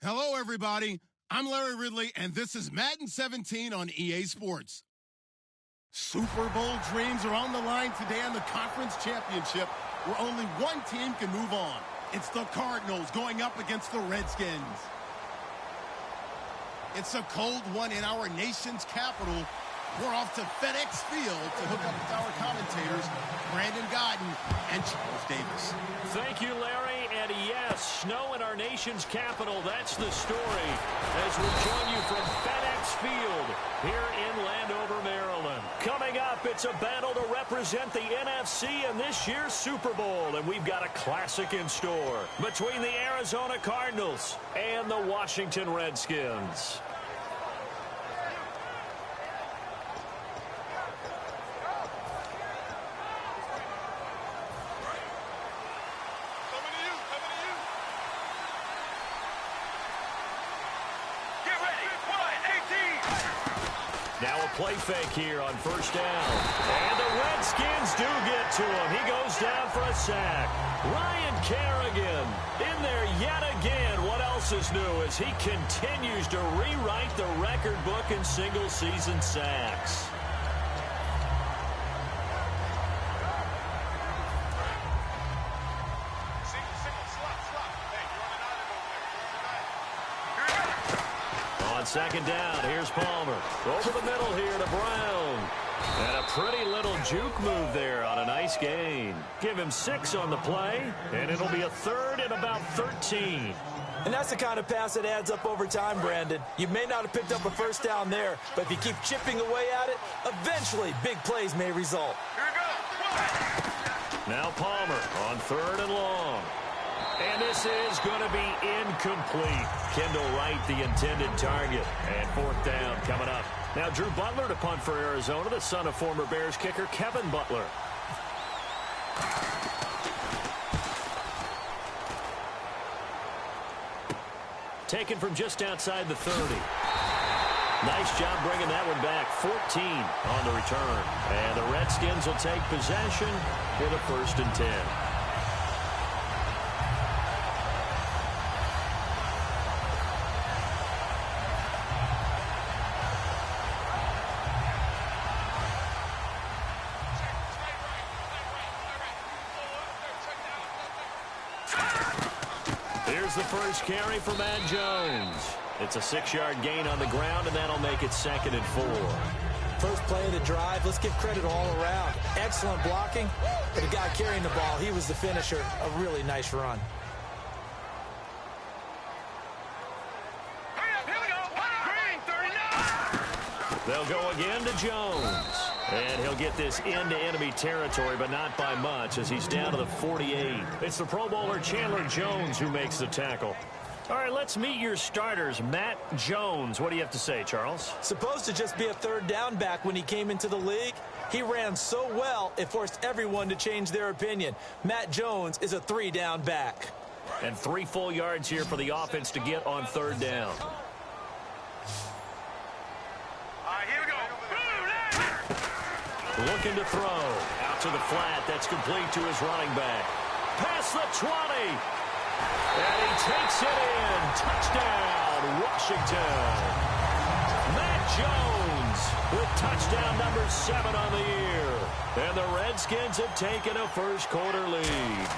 Hello, everybody. I'm Larry Ridley, and this is Madden 17 on EA Sports. Super Bowl dreams are on the line today on the conference championship, where only one team can move on. It's the Cardinals going up against the Redskins. It's a cold one in our nation's capital. We're off to FedEx Field to hook up with our commentators, Brandon Godden and Charles Davis. Thank you, Larry. And yes, snow in our nation's capital. That's the story as we join you from FedEx Field here in Landover, Maryland. Coming up, it's a battle to represent the NFC in this year's Super Bowl. And we've got a classic in store between the Arizona Cardinals and the Washington Redskins. Now a play fake here on first down. And the Redskins do get to him. He goes down for a sack. Ryan Kerrigan in there yet again. What else is new as he continues to rewrite the record book in single-season sacks. Second down, here's Palmer. Over the middle here to Brown. And a pretty little juke move there on a nice gain. Give him 6 on the play, and it'll be a third and about 13. And that's the kind of pass that adds up over time, Brandon. You may not have picked up a first down there, but if you keep chipping away at it, eventually big plays may result. Now Palmer on third and long. And this is going to be incomplete. Kendall Wright, the intended target. And fourth down coming up. Now Drew Butler to punt for Arizona, the son of former Bears kicker Kevin Butler. Taken from just outside the 30. Nice job bringing that one back. 14 on the return. And the Redskins will take possession with a 1st and 10. Here's the first carry for Matt Jones. It's a 6-yard gain on the ground, and that'll make it 2nd and 4. First play of the drive, let's give credit all around. Excellent blocking. For the guy carrying the ball, he was the finisher. A really nice run. They'll go again to Jones. And he'll get this into enemy territory, but not by much as he's down to the 48. It's the Pro Bowler Chandler Jones who makes the tackle. All right, let's meet your starters. Matt Jones. What do you have to say, Charles? Supposed to just be a third down back when he came into the league. He ran so well, it forced everyone to change their opinion. Matt Jones is a 3-down back. And 3 full yards here for the offense to get on third down. Looking to throw. Out to the flat. That's complete to his running back. Past the 20. And he takes it in. Touchdown, Washington. Matt Jones with touchdown number 7 on the year. And the Redskins have taken a first quarter lead.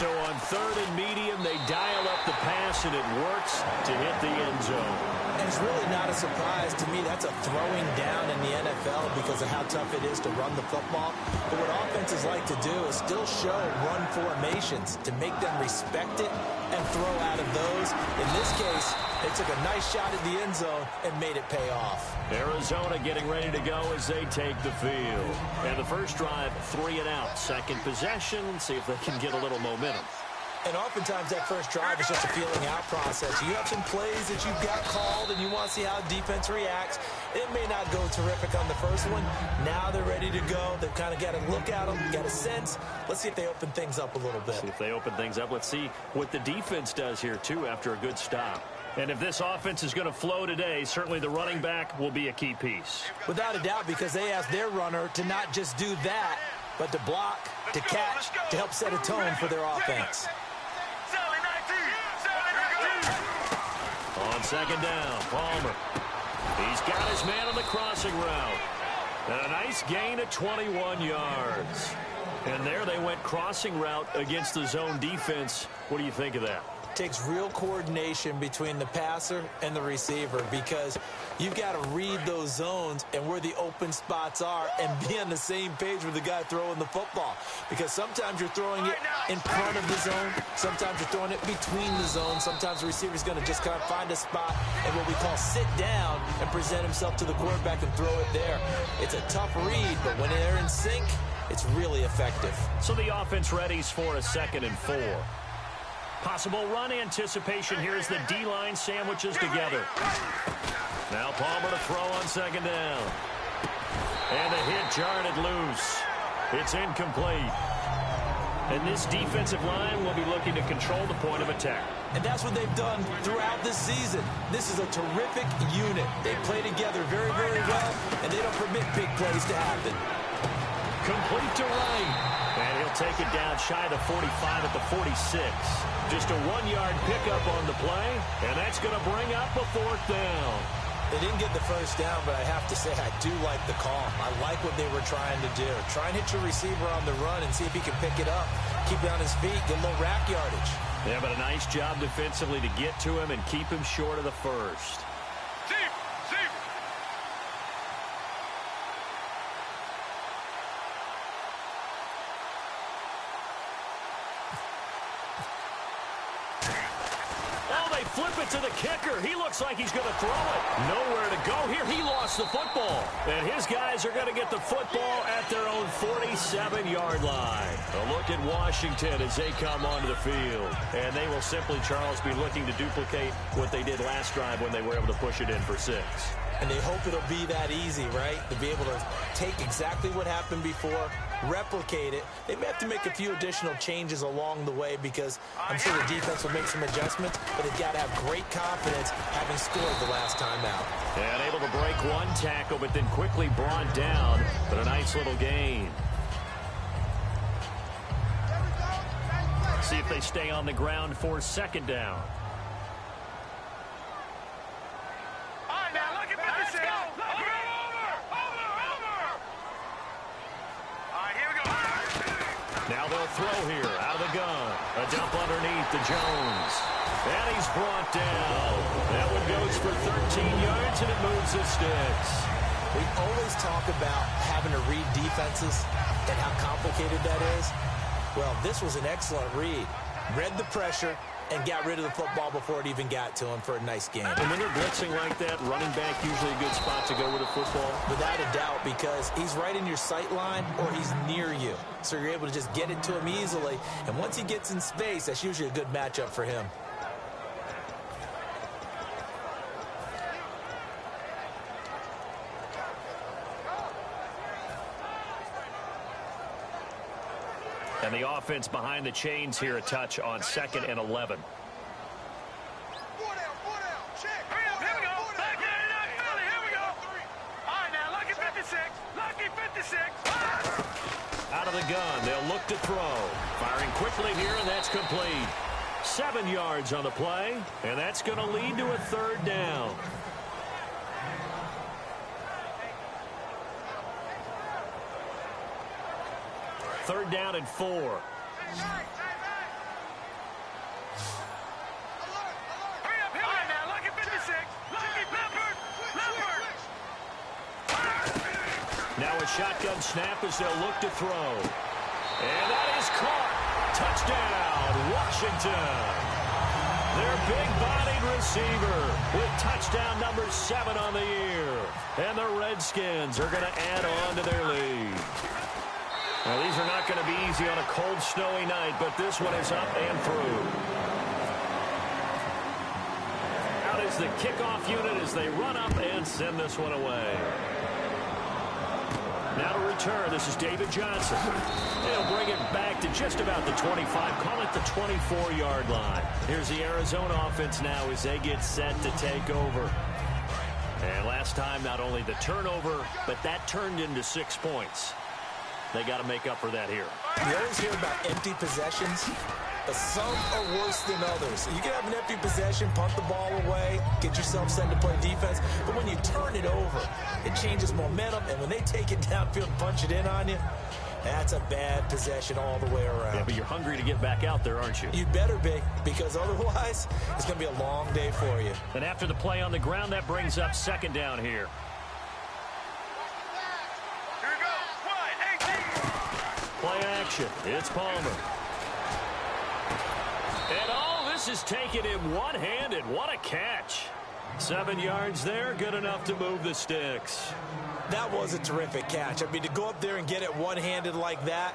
So on third and medium, they dial up the pass, and it works to hit the end zone. And it's really not a surprise to me. That's a throwing down in the NFL because of how tough it is to run the football. But what offenses like to do is still show run formations to make them respect it and throw out of those. In this case, they took a nice shot at the end zone and made it pay off. Arizona getting ready to go as they take the field. And the first drive, 3 and out. Second possession, see if they can get a little momentum. And oftentimes that first drive is just a feeling out process. You have some plays that you've got called and you want to see how defense reacts. It may not go terrific on the first one. Now they're ready to go. They've kind of got to look at them, got a sense. Let's see if they open things up a little bit. See if they open things up. Let's see what the defense does here, too, after a good stop. And if this offense is going to flow today, certainly the running back will be a key piece. Without a doubt, because they asked their runner to not just do that, but to block, to catch, to help set a tone for their offense. second down. Palmer. He's got his man on the crossing route. And a nice gain of 21 yards. And there they went crossing route against the zone defense. What do you think of that? Takes real coordination between the passer and the receiver because you've got to read those zones and where the open spots are and be on the same page with the guy throwing the football. Because sometimes you're throwing it in front of the zone. Sometimes you're throwing it between the zones. Sometimes the receiver's going to just kind of find a spot and what we call sit down and present himself to the quarterback and throw it there. It's a tough read, but when they're in sync, it's really effective. So the offense readies for a 2nd and 4. Possible run anticipation here as the D-line sandwiches together. Now Palmer to throw on 2nd down. And the hit jarred it loose. It's incomplete. And this defensive line will be looking to control the point of attack. And that's what they've done throughout this season. This is a terrific unit. They play together very, very well, and they don't permit big plays to happen. Complete to right. And he'll take it down shy of the 45 at the 46. Just a 1-yard pickup on the play, and that's going to bring up a 4th down. They didn't get the first down, but I have to say I do like the call. I like what they were trying to do. Try and hit your receiver on the run and see if he can pick it up. Keep it on his feet, get a little rack yardage. Yeah, but a nice job defensively to get to him and keep him short of the first. Flip it to the kicker. He looks like he's going to throw it. Nowhere to go here. He lost the football. And his guys are going to get the football at their own 47-yard line. A look at Washington as they come onto the field. And they will simply, Charles, be looking to duplicate what they did last drive when they were able to push it in for 6. And they hope it'll be that easy, right? To be able to take exactly what happened before, replicate it. They may have to make a few additional changes along the way because I'm sure the defense will make some adjustments, but they've got to have great confidence having scored the last time out. And able to break one tackle, but then quickly brought down. But a nice little gain. See if they stay on the ground for 2nd down. Now they'll throw here, out of the gun. A dump underneath to Jones. And he's brought down. That one goes for 13 yards, and it moves the sticks. We always talk about having to read defenses and how complicated that is. Well, this was an excellent read. Read the pressure and got rid of the football before it even got to him for a nice game. And when they're blitzing like that, running back usually a good spot to go with a football? Without a doubt, because he's right in your sight line or he's near you. So you're able to just get it to him easily. And once he gets in space, that's usually a good matchup for him. And the offense behind the chains here, a touch on 2nd and 11. Out of the gun, they'll look to throw. Firing quickly here, and that's complete. 7 yards on the play, and that's going to lead to a 3rd down. Third down and 4. Now a shotgun snap as they'll look to throw. And that is caught. Touchdown, Washington. Their big-bodied receiver with touchdown number 7 on the year. And the Redskins are going to add on to their lead. Now, these are not going to be easy on a cold, snowy night, but this one is up and through. Out is the kickoff unit as they run up and send this one away. Now to return, this is David Johnson. They'll bring it back to just about the 25, call it the 24-yard line. Here's the Arizona offense now as they get set to take over. And last time, not only the turnover, but that turned into 6 points. They got to make up for that here. You always hear about empty possessions. but some are worse than others. You can have an empty possession, punt the ball away, get yourself set to play defense, but when you turn it over, it changes momentum, and when they take it downfield and punch it in on you, that's a bad possession all the way around. Yeah, but you're hungry to get back out there, aren't you? You better be, because otherwise, it's going to be a long day for you. And after the play on the ground, that brings up second down here. Here we go. 18. Play action. It's Palmer. And all this is taken in one-handed. What a catch. 7 yards there, good enough to move the sticks. That was a terrific catch. I mean, to go up there and get it one-handed like that,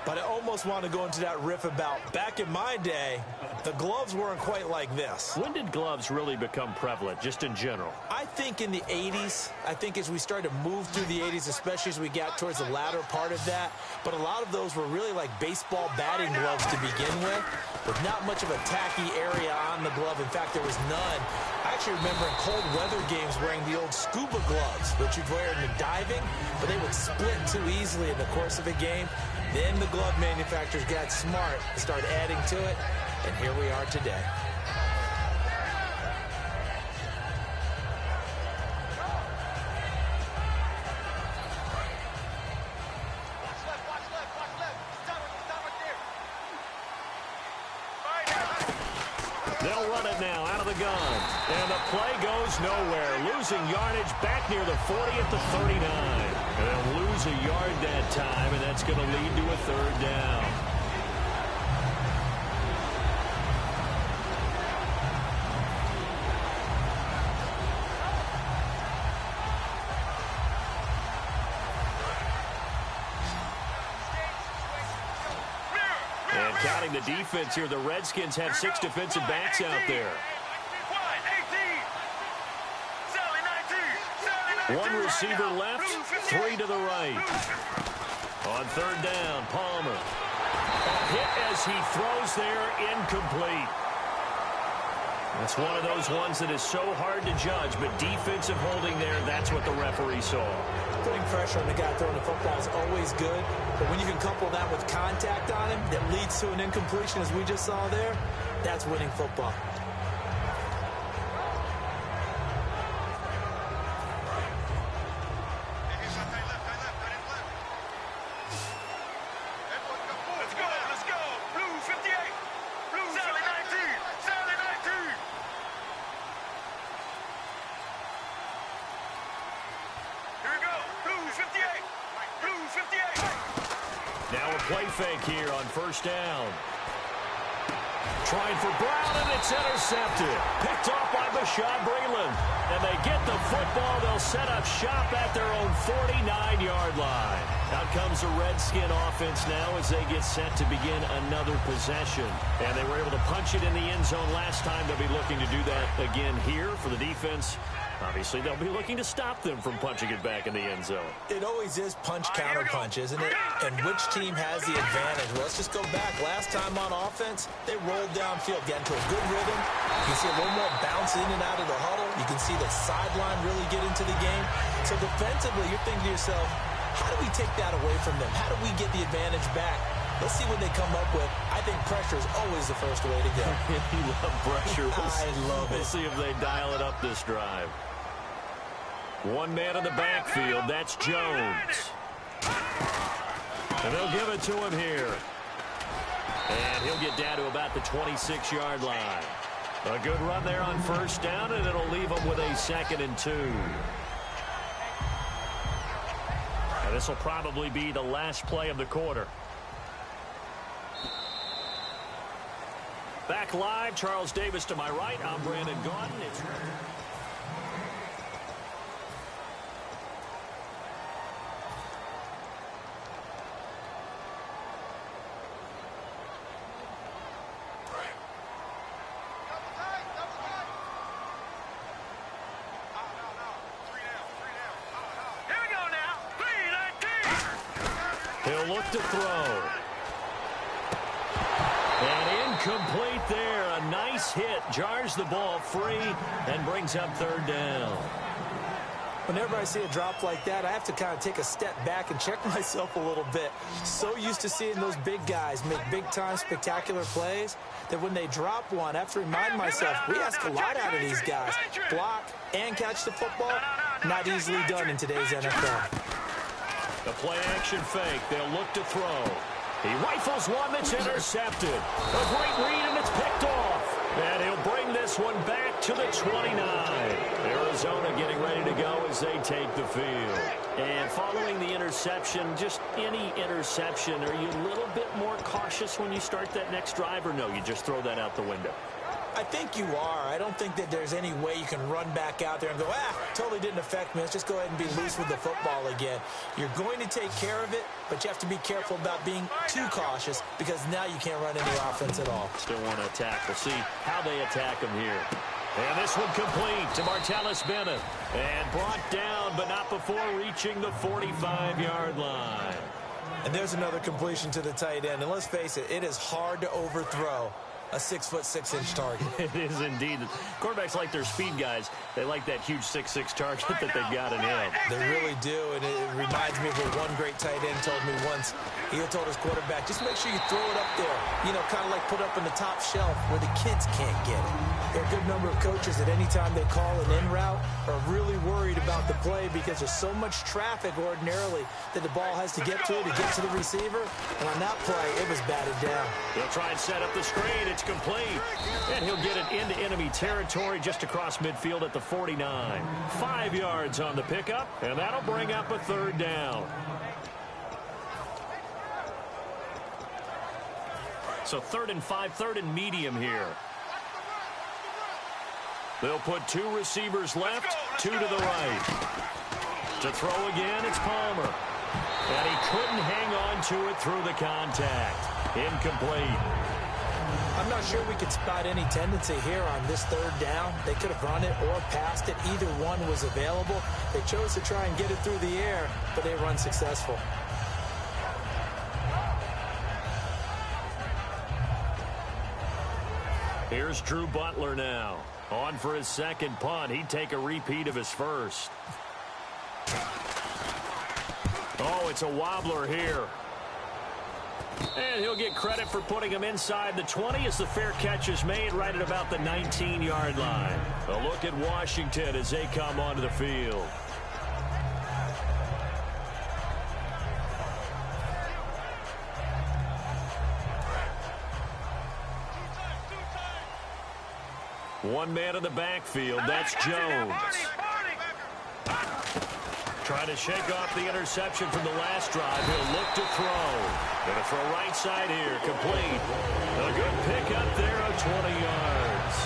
but I almost want to go into that riff about back in my day, the gloves weren't quite like this. When did gloves really become prevalent, just in general? I think in the 80s. I think as we started to move through the 80s, especially as we got towards the latter part of that. But a lot of those were really like baseball batting gloves to begin with not much of a tacky area on the glove. In fact, there was none. I actually remember in cold weather games wearing the old scuba gloves, which you'd wear in the diving, but they would split too easily in the course of a game. Then the glove manufacturers got smart and started adding to it, and here we are today. They'll run it now out of the gun. And the play goes nowhere. Losing yardage back near the 40 at the 39. And they'll lose a yard that time, and that's going to lead to a third down. And counting the defense here, the Redskins have 6 defensive backs out there. 1 receiver left, 3 to the right. On third down, Palmer. A hit as he throws there, incomplete. That's one of those ones that is so hard to judge, but defensive holding there, that's what the referee saw. Putting pressure on the guy throwing the football is always good, but when you can couple that with contact on him that leads to an incompletion, as we just saw there, that's winning football. Now a play fake here on first down. Trying for Brown, and it's intercepted. Picked off by Bashaud Breeland. And they get the football. They'll set up shop at their own 49-yard line. Out comes the Redskin offense now as they get set to begin another possession. And they were able to punch it in the end zone last time. They'll be looking to do that again here for the defense. Obviously, they'll be looking to stop them from punching it back in the end zone. It always is punch-counter-punch, isn't it? And which team has the advantage? Well, let's just go back. Last time on offense, they rolled downfield, got into a good rhythm. You can see a little more bounce in and out of the huddle. You can see the sideline really get into the game. So defensively, you're thinking to yourself, how do we take that away from them? How do we get the advantage back? Let's see what they come up with. I think pressure is always the first way to go. You love pressure. I love it. We'll see if they dial it up this drive. One man in the backfield. That's Jones. And they'll give it to him here. And he'll get down to about the 26-yard line. A good run there on first down, and it'll leave him with a 2nd and 2. And this will probably be the last play of the quarter. Back live, Charles Davis to my right. I'm Brandon Gaudin. It's he'll look to throw. And incomplete there. A nice hit. Jars the ball free and brings up third down. Whenever I see a drop like that, I have to kind of take a step back and check myself a little bit. So used to seeing those big guys make big-time spectacular plays that when they drop one, I have to remind myself, we ask a lot out of these guys. Block and catch the football, not easily done in today's NFL. The play-action fake. They'll look to throw. He rifles one that's intercepted. A great read, and it's picked off. And he'll bring this one back to the 29. Arizona getting ready to go as they take the field. And following the interception, just any interception, are you a little bit more cautious when you start that next drive, or no, you just throw that out the window? I think you are. I don't think that there's any way you can run back out there and go, totally didn't affect me. Let's just go ahead and be loose with the football again. You're going to take care of it, but you have to be careful about being too cautious because now you can't run any offense at all. Still want to attack. We'll see how they attack him here. And this one complete to Martellus Bennett. And brought down, but not before reaching the 45-yard line. And there's another completion to the tight end. And let's face it, it is hard to overthrow a 6'6" target. It is indeed. Quarterbacks like their speed guys. They like that huge 6'6" target that they've got in him. They really do, and it reminds me of what one great tight end told me once. He had told his quarterback, just make sure you throw it up there, kind of like put up in the top shelf where the kids can't get it. There are a good number of coaches that any time they call an in route are really worried about the play because there's so much traffic ordinarily that the ball has to get to the receiver. And on that play, it was batted down. He'll try and set up the screen. It's complete. And he'll get it into enemy territory just across midfield at the 49. 5 yards on the pickup, and that'll bring up a third down. So 3rd and 5, 3rd and medium here. They'll put 2 receivers left, 2 to the right. To throw again, it's Palmer. And he couldn't hang on to it through the contact. Incomplete. I'm not sure we could spot any tendency here on this 3rd down. They could have run it or passed it. Either one was available. They chose to try and get it through the air, but they were unsuccessful. Here's Drew Butler now. On for his second punt. He'd take a repeat of his first. Oh, it's a wobbler here. And he'll get credit for putting him inside the 20 as the fair catch is made right at about the 19-yard line. A look at Washington as they come onto the field. One man in the backfield. That's Jones. Trying to shake off the interception from the last drive. He'll look to throw. Going to throw right side here. Complete. A good pickup there of 20 yards.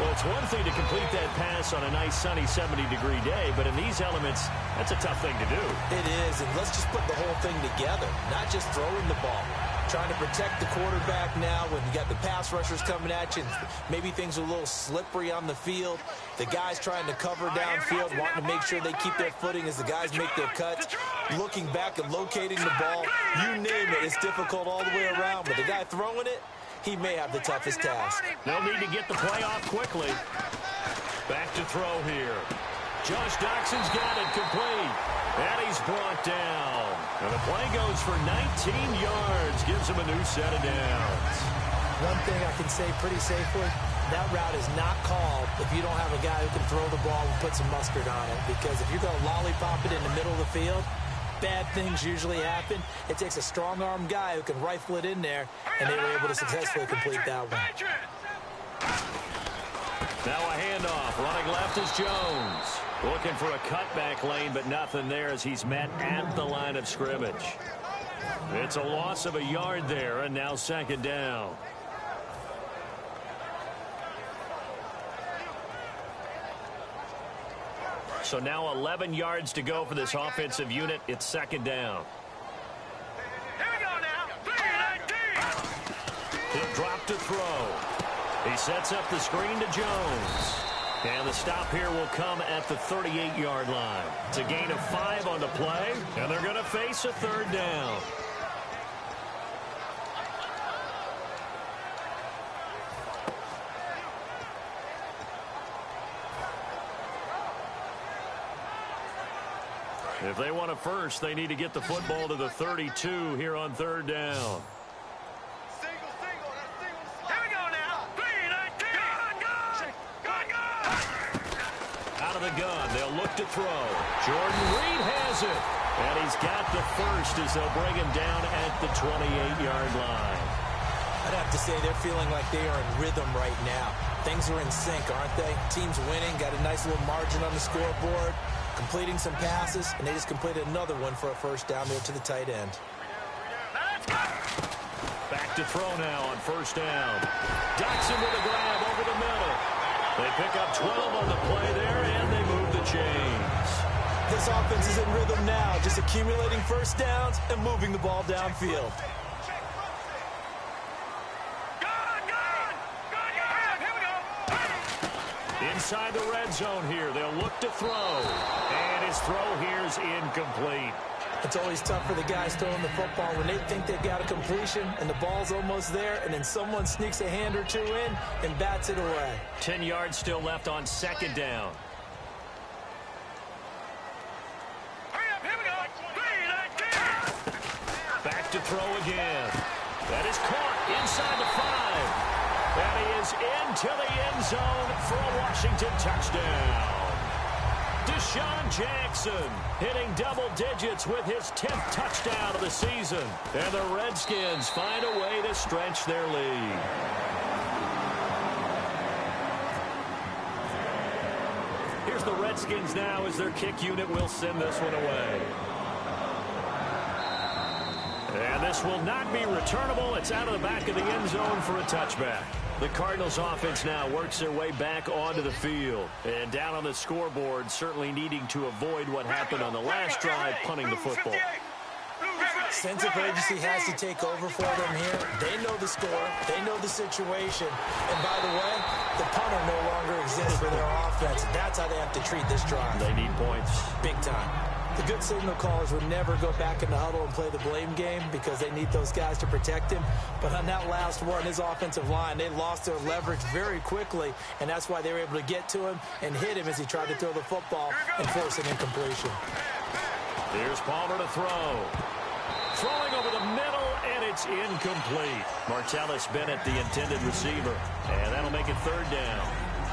Well, it's one thing to complete that pass on a nice sunny 70-degree day, but in these elements, that's a tough thing to do. It is, and let's just put the whole thing together, not just throwing the ball. Trying to protect the quarterback now when you got the pass rushers coming at you. Maybe things are a little slippery on the field. The guys trying to cover downfield, wanting to make sure they keep their footing as the guys make their cuts. Looking back and locating the ball, you name it, it's difficult all the way around. But the guy throwing it, he may have the toughest task. They'll need to get the play off quickly. Back to throw here. Josh Doxson's got it complete. And he's brought down. And the play goes for 19 yards. Gives him a new set of downs. One thing I can say pretty safely, that route is not called if you don't have a guy who can throw the ball and put some mustard on it. Because if you're going to lollipop it in the middle of the field, bad things usually happen. It takes a strong-arm guy who can rifle it in there, and they were able to successfully complete that one. Now a handoff. Running left is Jones. Looking for a cutback lane, but nothing there as he's met at the line of scrimmage. It's a loss of a yard there, and now 2nd down. So now 11 yards to go for this offensive unit. It's 2nd down. Here we go now. 3-19. He'll drop to throw. He sets up the screen to Jones. And the stop here will come at the 38-yard line. It's a gain of 5 on the play, and they're going to face a 3rd down. If they want a first, they need to get the football to the 32 here on third down. Here we go now. 3-19. Out of the gun, they'll look to throw. Jordan Reed has it. And he's got the first as they'll bring him down at the 28-yard line. I'd have to say they're feeling like they are in rhythm right now. Things are in sync, aren't they? Team's winning, got a nice little margin on the scoreboard, completing some passes, and they just completed another one for a first down there to the tight end. Back to throw now on first down. Dotson with a grab over the middle. They pick up 12 on the play there, and they move the chains. This offense is in rhythm now, just accumulating first downs and moving the ball downfield. Inside the red zone here, they'll look to throw. And his throw here is incomplete. It's always tough for the guys throwing the football when they think they've got a completion and the ball's almost there, and then someone sneaks a hand or two in and bats it away. 10 yards still left on second down. Back to throw again. That is caught inside the 5. And he is into the end zone for a Washington touchdown. Deshaun Jackson hitting double digits with his 10th touchdown of the season. And the Redskins find a way to stretch their lead. Here's the Redskins now as their kick unit will send this one away. And this will not be returnable. It's out of the back of the end zone for a touchback. The Cardinals offense now works their way back onto the field. And down on the scoreboard, certainly needing to avoid what happened on the last drive, punting the football. Sense of urgency has to take over for them here. They know the score. They know the situation. And by the way, the punter no longer exists for their offense. That's how they have to treat this drive. They need points. Big time. The good signal callers would never go back in the huddle and play the blame game because they need those guys to protect him. But on that last one, his offensive line, they lost their leverage very quickly, and that's why they were able to get to him and hit him as he tried to throw the football and force an incompletion. Here's Palmer to throw. Throwing over the middle, and it's incomplete. Martellus Bennett, the intended receiver, and that'll make it third down.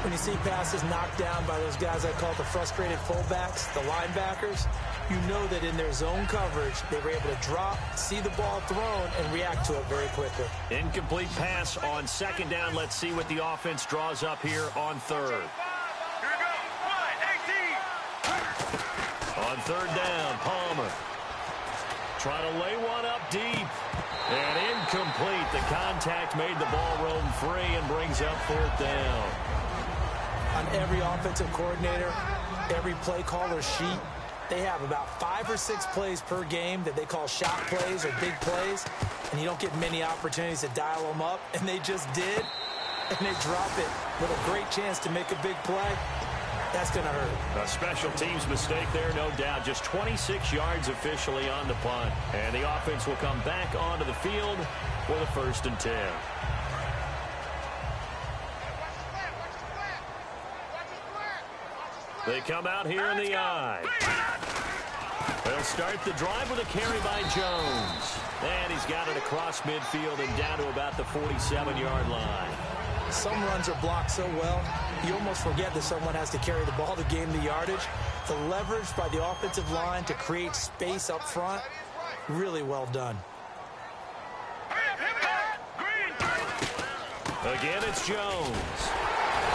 When you see passes knocked down by those guys I call the frustrated fullbacks, the linebackers, you know that in their zone coverage, they were able to drop, see the ball thrown, and react to it very quickly. Incomplete pass on second down. Let's see what the offense draws up here on third. On third down, Palmer. Trying to lay one up deep. And incomplete. The contact made the ball roam free and brings up fourth down. On every offensive coordinator, every play caller sheet, they have about 5 or 6 plays per game that they call shot plays or big plays, and you don't get many opportunities to dial them up, and they just did, and they drop it with a great chance to make a big play. That's going to hurt. A special teams mistake there, no doubt. Just 26 yards officially on the punt, and the offense will come back onto the field for the 1st and 10. They come out here in the eye. They'll start the drive with a carry by Jones. And he's got it across midfield and down to about the 47-yard line. Some runs are blocked so well, you almost forget that someone has to carry the ball to gain the yardage. The leverage by the offensive line to create space up front, really well done. Again, it's Jones.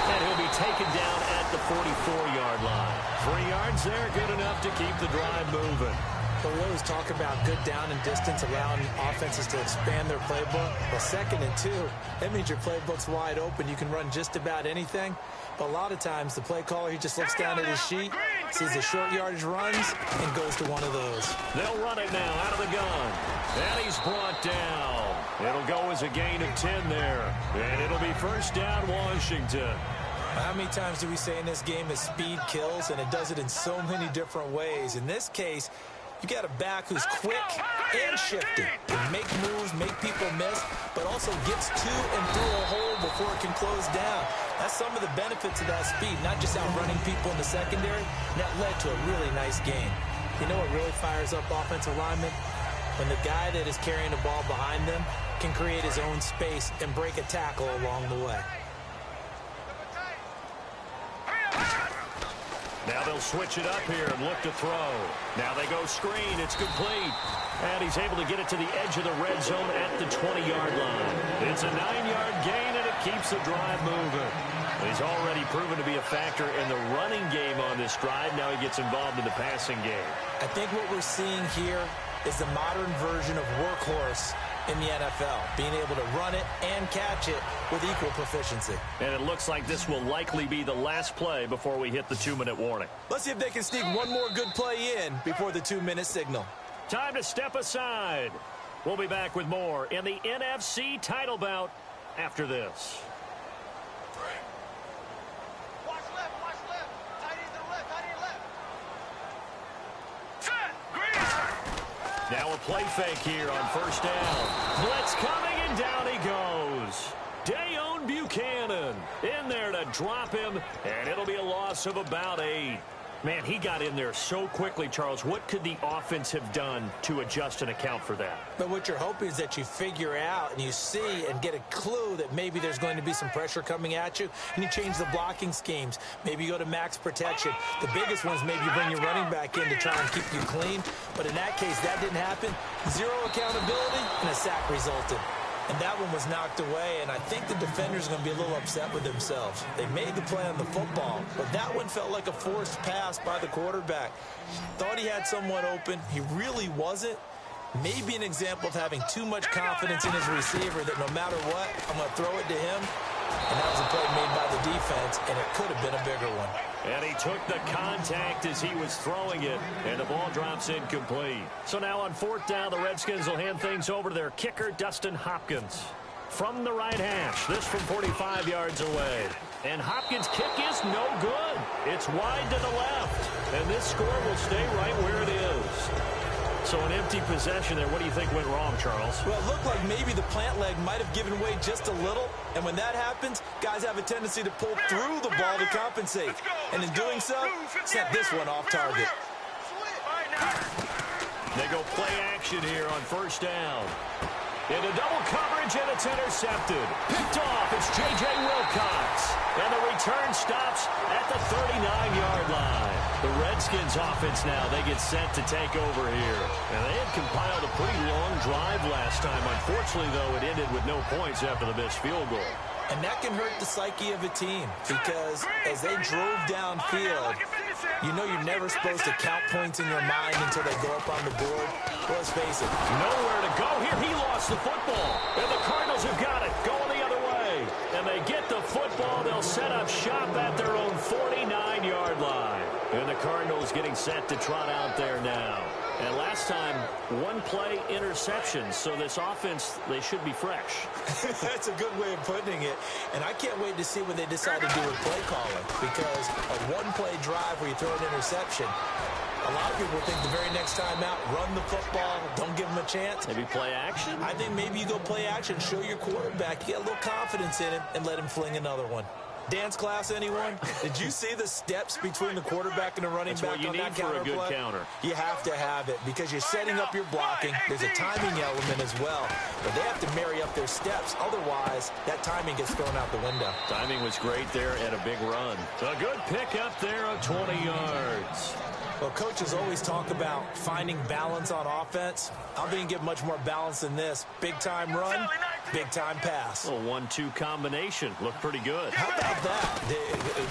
And he'll be taken down at the 44-yard line. 3 yards there, good enough to keep the drive moving. But we always talk about good down and distance, allowing offenses to expand their playbook. Well, 2nd and 2, that means your playbook's wide open. You can run just about anything. But a lot of times, the play caller, he just looks down at his sheet, sees the short yardage runs, and goes to one of those. They'll run it now out of the gun. And he's brought down. It'll go as a gain of 10 there. And it'll be first down, Washington. How many times do we say in this game that speed kills, and it does it in so many different ways? In this case, you got a back who's quick and shifty, can make moves, make people miss, but also gets to and through a hole before it can close down. That's some of the benefits of that speed, not just outrunning people in the secondary. That led to a really nice game. You know what really fires up offensive linemen? When the guy that is carrying the ball behind them can create his own space and break a tackle along the way. Now they'll switch it up here and look to throw. Now they go screen. It's complete. And he's able to get it to the edge of the red zone at the 20-yard line. It's a 9-yard gain, and it keeps the drive moving. He's already proven to be a factor in the running game on this drive. Now he gets involved in the passing game. I think what we're seeing here is the modern version of workhorse in the NFL, being able to run it and catch it with equal proficiency. And it looks like this will likely be the last play before we hit the 2-minute warning. Let's see if they can sneak one more good play in before the 2-minute signal. Time to step aside. We'll be back with more in the NFC title bout after this. Watch left, tight end to the left, tight end left. Set, green. Now a play fake here on first down. Blitz coming, and down he goes. Dayon Buchanan in there to drop him, and it'll be a loss of about 8. Man, he got in there so quickly, Charles. What could the offense have done to adjust and account for that? But what you're hoping is that you figure out and you see and get a clue that maybe there's going to be some pressure coming at you, and you change the blocking schemes. Maybe you go to max protection. The biggest ones, maybe you bring your running back in to try and keep you clean. But in that case, that didn't happen. Zero accountability, and a sack resulted. And that one was knocked away, and I think the defenders are going to be a little upset with themselves. They made the play on the football, but that one felt like a forced pass by the quarterback. Thought he had someone open. He really wasn't. Maybe an example of having too much confidence in his receiver that no matter what, I'm going to throw it to him. And that was a play made by the defense, and it could have been a bigger one. And he took the contact as he was throwing it, and the ball drops incomplete. So now on fourth down, the Redskins will hand things over to their kicker, Dustin Hopkins. From the right hash, this from 45 yards away. And Hopkins' kick is no good. It's wide to the left, and this score will stay right where it is. So an empty possession there. What do you think went wrong, Charles? Well, it looked like maybe the plant leg might have given way just a little. And when that happens, guys have a tendency to pull through the ball to compensate. And in doing so, sent this one off target. They go play action here on first down. Into double coverage, and it's intercepted. Picked off, it's J.J. Wilcox. And the return stops at the 39-yard line. The Redskins offense now, they get set to take over here. And they had compiled a pretty long drive last time. Unfortunately, though, it ended with no points after the missed field goal. And that can hurt the psyche of a team because as they drove downfield, you know you're never supposed to count points in your mind until they go up on the board. Well, let's face it. Nowhere to go here. He lost the football. And the Cardinals have got it. Going the other way. And they get the football. They'll set up shop at their own 49-yard line. And the Cardinals getting set to trot out there now. And last time, one play interception. So this offense, they should be fresh. That's a good way of putting it. And I can't wait to see what they decide to do with play calling. Because a one-play drive where you throw an interception, a lot of people think the very next time out, run the football, don't give them a chance. Maybe play action? I think maybe you go play action, show your quarterback, you get a little confidence in him, and let him fling another one. Dance class, anyone? Did you see the steps between the quarterback and the running back on that counter play? That's what you need for a good counter. You have to have it because you're setting up your blocking. There's a timing element as well. But they have to marry up their steps. Otherwise, that timing gets thrown out the window. Timing was great there and a big run. A good pickup there of 20 yards. Well, coaches always talk about finding balance on offense. I'm being given much more balance than this. Big-time run, big-time pass. A 1-2 combination. Looked pretty good. How about that?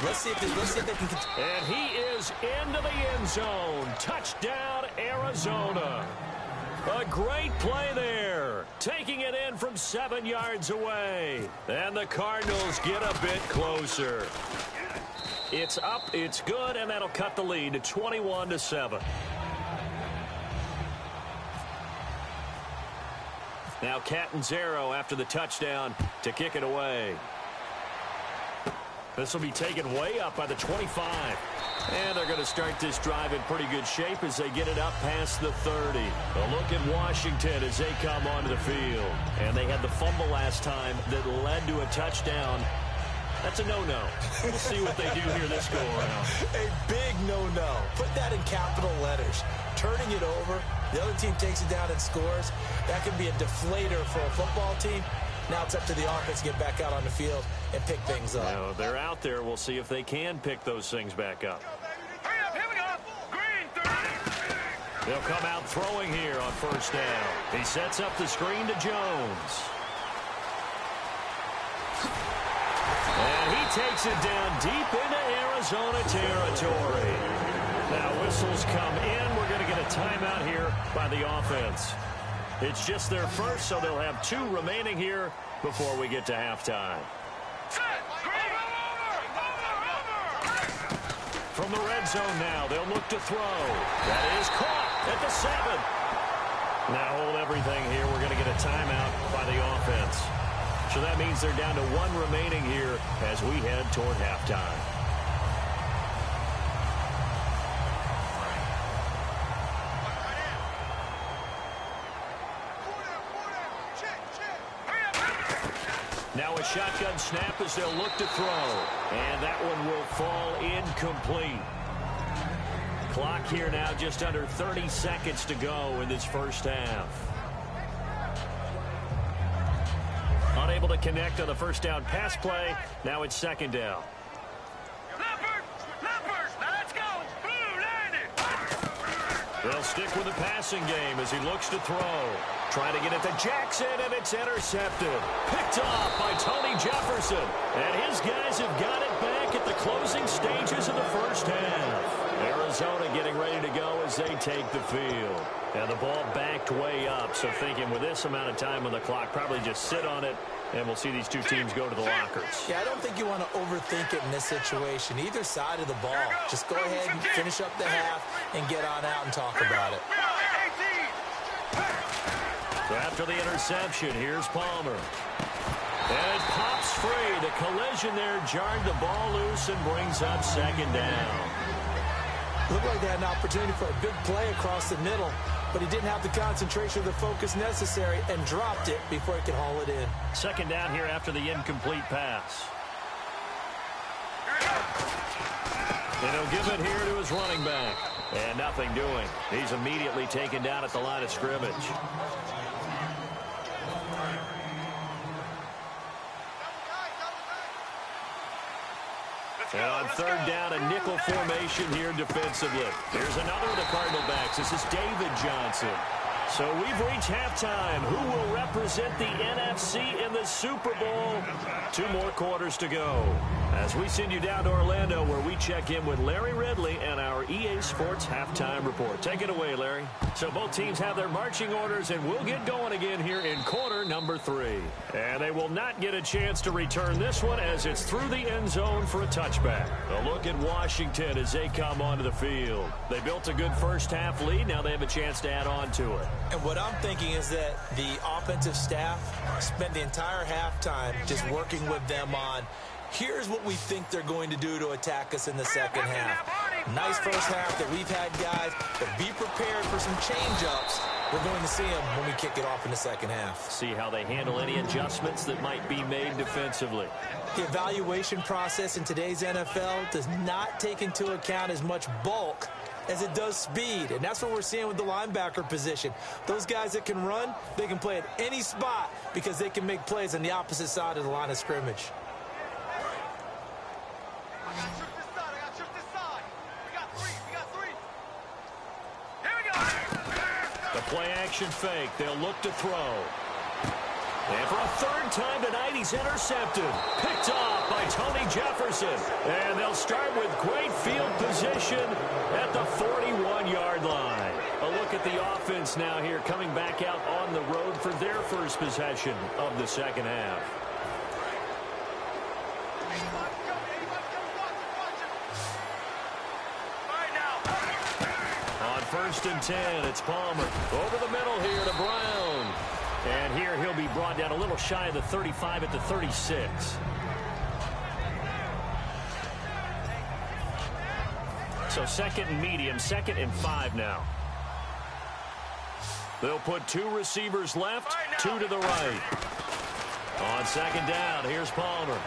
Let's see if they can continue. And he is into the end zone. Touchdown, Arizona. A great play there. Taking it in from 7 yards away. And the Cardinals get a bit closer. It's up, it's good, and that'll cut the lead to 21-7. Now Catanzaro after the touchdown to kick it away. This will be taken way up by the 25. And they're going to start this drive in pretty good shape as they get it up past the 30. A look at Washington as they come onto the field. And they had the fumble last time that led to a touchdown That's a no-no. We'll see what they do here this go-around. A big no-no. Put that in capital letters. Turning it over, the other team takes it down and scores. That can be a deflator for a football team. Now it's up to the offense to get back out on the field and pick things up. Now, they're out there. We'll see if they can pick those things back up. Hurry up, here we go. Green 30. They'll come out throwing here on first down. He sets up the screen to Jones. And he takes it down deep into Arizona territory. Now whistles come in. We're going to get a timeout here by the offense. It's just their first, so they'll have 2 remaining here before we get to halftime. Set. Green. Over. From the red zone now, they'll look to throw. That is caught at the 7. Now hold everything here. We're going to get a timeout by the offense. So that means they're down to 1 remaining here as we head toward halftime. Now a shotgun snap as they'll look to throw. And that one will fall incomplete. Clock here now just under 30 seconds to go in this first half. Unable to connect on the first down pass play. Now it's second down. Leopard, let's go. Blue, landed. They'll stick with the passing game as he looks to throw. Trying to get it to Jackson, and it's intercepted. Picked off by Tony Jefferson. And his guys have got it back at the closing stages of the first half. Arizona getting ready to go as they take the field. And the ball backed way up, so thinking with this amount of time on the clock, probably just sit on it, and we'll see these 2 teams go to the lockers. Yeah, I don't think you want to overthink it in this situation. Either side of the ball. Just go ahead and finish up the half and get on out and talk about it. So after the interception, here's Palmer. And it pops free. The collision there jarred the ball loose and brings up second down. Looked like they had an opportunity for a big play across the middle, but he didn't have the concentration or the focus necessary and dropped it before he could haul it in. Second down here after the incomplete pass. And he'll give it here to his running back. And nothing doing. He's immediately taken down at the line of scrimmage. And on third down, a nickel formation here defensively. Here's another of the Cardinal backs. This is David Johnson. So we've reached halftime. Who will represent the NFC in the Super Bowl? 2 more quarters to go. As we send you down to Orlando, where we check in with Larry Ridley and our EA Sports Halftime Report. Take it away, Larry. So both teams have their marching orders, and we'll get going again here in quarter number 3. And they will not get a chance to return this one as it's through the end zone for a touchback. A look at Washington as they come onto the field. They built a good first half lead. Now they have a chance to add on to it. And what I'm thinking is that the offensive staff spent the entire halftime just working with them on, here's what we think they're going to do to attack us in the second half. Nice first half that we've had, guys, but be prepared for some change-ups. We're going to see them when we kick it off in the second half. See how they handle any adjustments that might be made defensively. The evaluation process in today's NFL does not take into account as much bulk as it does speed, and that's what we're seeing with the linebacker position. Those guys that can run, they can play at any spot because they can make plays on the opposite side of the line of scrimmage. The play action fake. They'll look to throw. And for a third time tonight, he's intercepted. Picked off by Tony Jefferson. And they'll start with great field position at the 41-yard line. A look at the offense now here, coming back out on the road for their first possession of the second half. On 1st and 10, it's Palmer. Over the middle here to Brown. And here he'll be brought down a little shy of the 35 at the 36. So second and medium, 2nd and 5 now. They'll put 2 receivers left, 2 to the right. On second down, here's Palmer.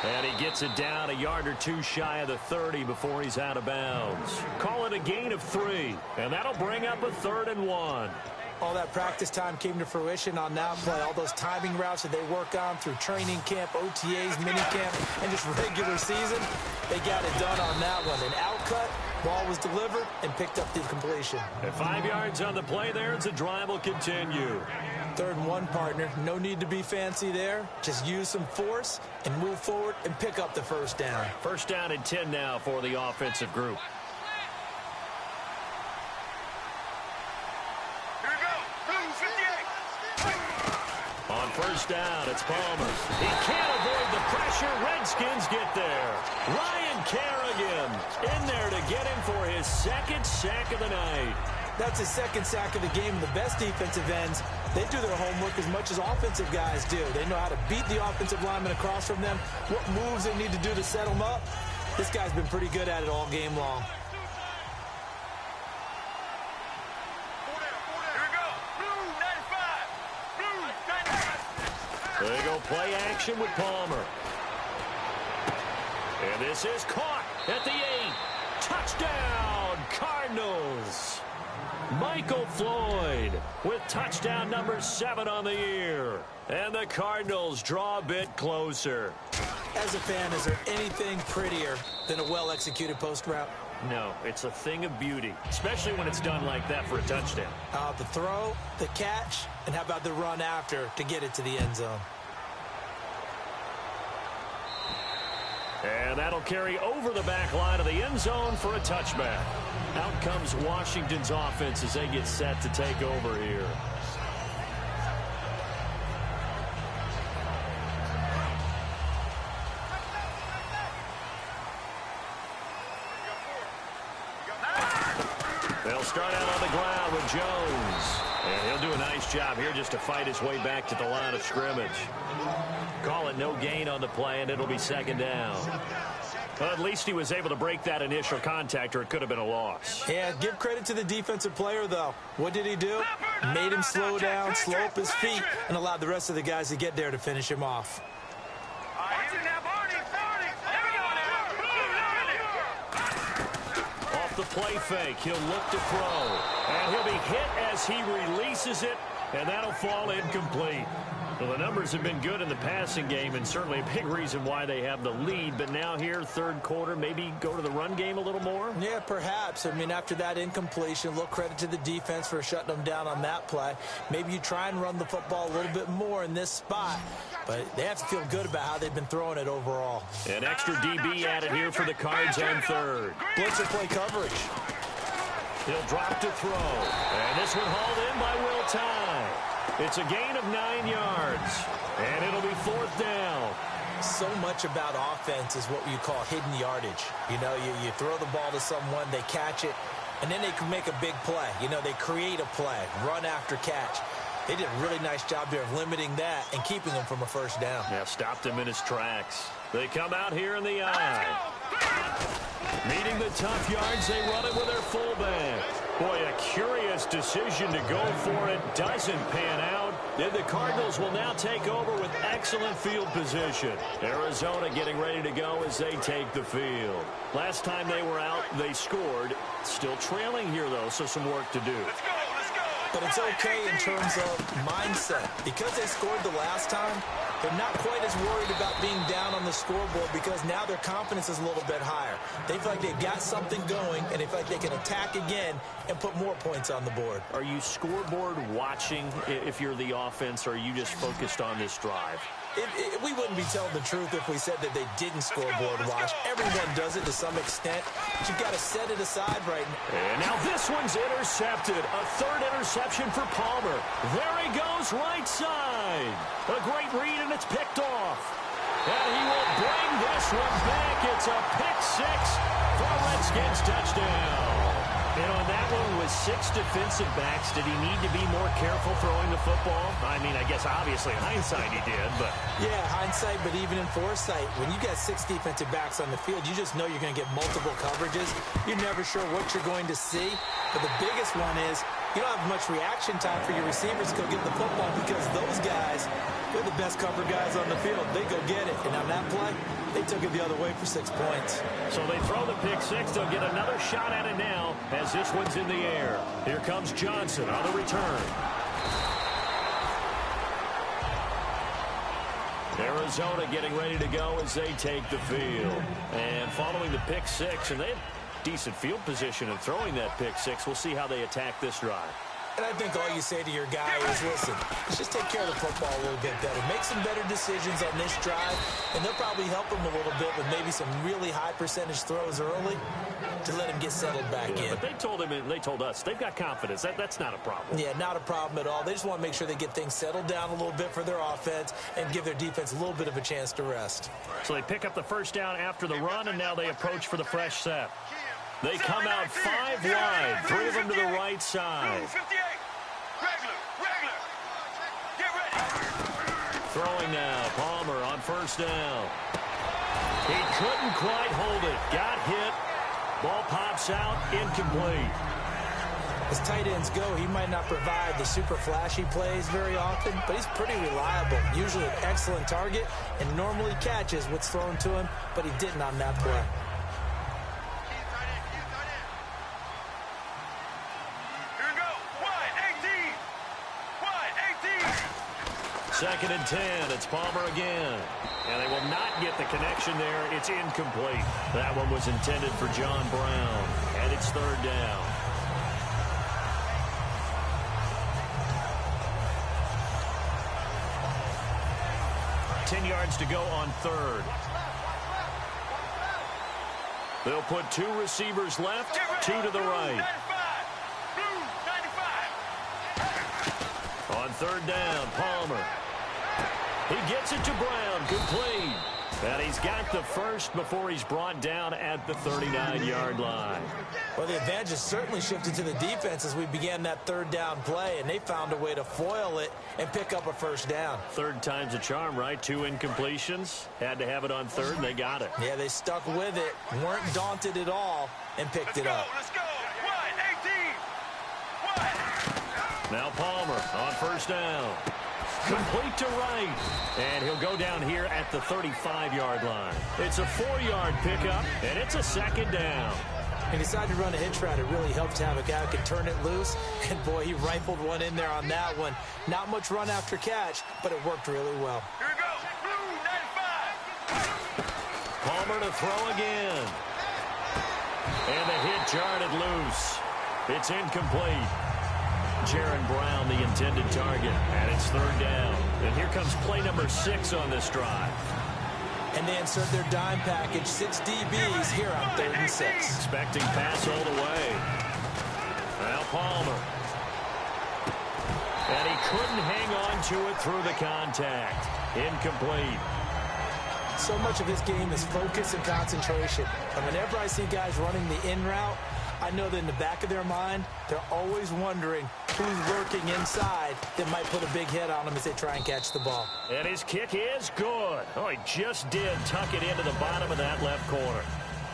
And he gets it down a yard or two shy of the 30 before he's out of bounds. Call it a gain of 3, and that'll bring up a 3rd and 1. All that practice time came to fruition on that play. All those timing routes that they work on through training camp, OTAs, minicamp, and just regular season, they got it done on that one. An outcut, ball was delivered, and picked up the completion. And 5 yards on the play there as the drive will continue. 3rd and 1, partner. No need to be fancy there. Just use some force and move forward and pick up the 1st down. 1st down and 10 now for the offensive group. On 1st down, it's Palmer. He can't avoid the pressure. Redskins get there. Ryan Kerrigan in there to get him for his 2nd sack of the night. That's his 2nd sack of the game. The best defensive ends, they do their homework as much as offensive guys do. They know how to beat the offensive lineman across from them, what moves they need to do to set them up. This guy's been pretty good at it all game long. They go play action with Palmer. And this is caught at the 8. Touchdown, Cardinals. Michael Floyd with touchdown number 7 on the year. And the Cardinals draw a bit closer. As a fan, is there anything prettier than a well-executed post route? No, it's a thing of beauty, especially when it's done like that for a touchdown. The throw, the catch, and how about the run after to get it to the end zone? And that'll carry over the back line of the end zone for a touchback. Out comes Washington's offense as they get set to take over here. They'll start out on the ground with Jones. And he'll do a nice job here just to fight his way back to the line of scrimmage. Call it no gain on the play, and it'll be 2nd down. Well, at least he was able to break that initial contact, or it could have been a loss. Yeah, give credit to the defensive player, though. What did he do? Made him slow down, slow up his feet, and allowed the rest of the guys to get there to finish him off. Off the play fake, he'll look to throw. And he'll be hit as he releases it, and that'll fall incomplete. Well, the numbers have been good in the passing game, and certainly a big reason why they have the lead. But now here, 3rd quarter, maybe go to the run game a little more? Yeah, perhaps. I mean, after that incompletion, a little credit to the defense for shutting them down on that play. Maybe you try and run the football a little bit more in this spot. But they have to feel good about how they've been throwing it overall. An extra DB added here for the Cards on 3rd. Blitzer play coverage. He'll drop to throw. And this one hauled in by Will Tye. It's a gain of 9 yards. And it'll be 4th down. So much about offense is what you call hidden yardage. You know, you throw the ball to someone, they catch it, and then they can make a big play. You know, they create a play, run after catch. They did a really nice job there of limiting that and keeping him from a 1st down. Yeah, stopped him in his tracks. They come out here in the eye. Meeting the tough yards, they run it with their fullback. Boy, a curious decision to go for it. Doesn't pan out. Then the Cardinals will now take over with excellent field position. Arizona getting ready to go as they take the field. Last time they were out, they scored. Still trailing here, though, so some work to do. But it's okay in terms of mindset. Because they scored the last time, they're not quite as worried about being down on the scoreboard because now their confidence is a little bit higher. They feel like they've got something going, and they feel like they can attack again and put more points on the board. Are you scoreboard watching if you're the offense, or are you just focused on this drive? We wouldn't be telling the truth if we said that they didn't scoreboard watch. Everyone does it to some extent, but you've got to set it aside right now. And now this one's intercepted. A 3rd interception for Palmer. There he goes, right side. A great read, and it's picked off. And he will bring this one back. It's a pick 6 for a Redskins touchdown. And on that one with 6 defensive backs, did he need to be more careful throwing the football? I mean, I guess obviously in hindsight he did, but... Yeah, hindsight, but even in foresight, when you got 6 defensive backs on the field, you just know you're going to get multiple coverages. You're never sure what you're going to see. But the biggest one is you don't have much reaction time for your receivers to go get the football because those guys, they're the best cover guys on the field. They go get it. And on that play, they took it the other way for 6 points. So they throw the pick six. They'll get another shot at it now as this one's in the air. Here comes Johnson on the return. Arizona getting ready to go as they take the field. And following the pick six, and they have decent field position and throwing that pick six. We'll see how they attack this drive. And I think all you say to your guy is, listen, let's just take care of the football a little bit better. Make some better decisions on this drive, and they'll probably help him a little bit with maybe some really high percentage throws early to let him get settled back in. But they told him, and they told us, they've got confidence. That's not a problem. Yeah, not a problem at all. They just want to make sure they get things settled down a little bit for their offense and give their defense a little bit of a chance to rest. So they pick up the first down after the run, and now they approach for the fresh set. They come out 5 wide, 3 of them to the right side. Throwing now, Palmer on first down. He couldn't quite hold it. Got hit. Ball pops out, incomplete. As tight ends go, he might not provide the super flashy plays very often, but he's pretty reliable. Usually an excellent target and normally catches what's thrown to him, but he didn't on that play. Second and 10. It's Palmer again. And they will not get the connection there. It's incomplete. That one was intended for John Brown. And it's third down. $10 yards to go on third. They'll put 2 receivers left, 2 to the right. On third down, Palmer. He gets it to Brown, complete. And he's got the first before he's brought down at the 39-yard line. Well, the advantage has certainly shifted to the defense as we began that third down play, and they found a way to foil it and pick up a first down. Third time's a charm, right? 2 incompletions. Had to have it on third, and they got it. Yeah, they stuck with it, weren't daunted at all, and picked it up. Let's go. 1, 18. Now Palmer on first down. Complete to right. And he'll go down here at the 35-yard line. It's a 4-yard pickup, and it's a second down. And he decided to run a hitch route. It really helps to have a guy who can turn it loose. And, boy, he rifled one in there on that one. Not much run after catch, but it worked really well. Here we go. Blue 95. Palmer to throw again. And the hit jarred it loose. It's incomplete. Jaron Brown, the intended target, and it's third down. And here comes play number 6 on this drive. And they insert their dime package, 6 DBs here on 3rd and 6. Expecting pass all the way. Now Palmer. And he couldn't hang on to it through the contact. Incomplete. So much of this game is focus and concentration. And whenever I see guys running the in route, I know that in the back of their mind, they're always wondering who's lurking inside that might put a big hit on them as they try and catch the ball. And his kick is good. Oh, he just did tuck it into the bottom of that left corner.